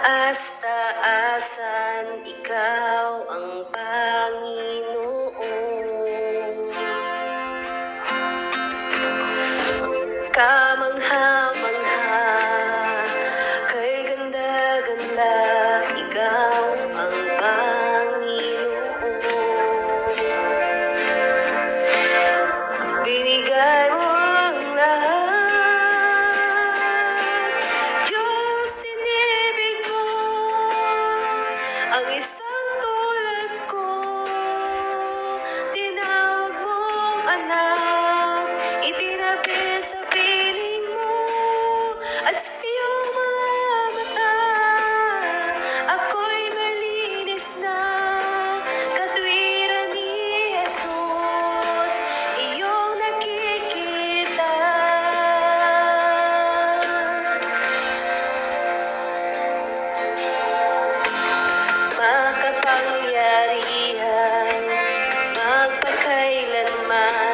Taas-taasan, ikaw ang Panginoon. Kamangha-mangha, kay ganda-ganda, ikaw ang Panginoon. Binigay mo ang lahat, Diyos, inibig mo ang isang tulad ko. Tinawag mong anak, itinabi sa piling mo, at sa iyong mga mata ako'y malinis na. Katwiran ni Jesus, iyong nakikita. Makapangyarihan, magpakailanman,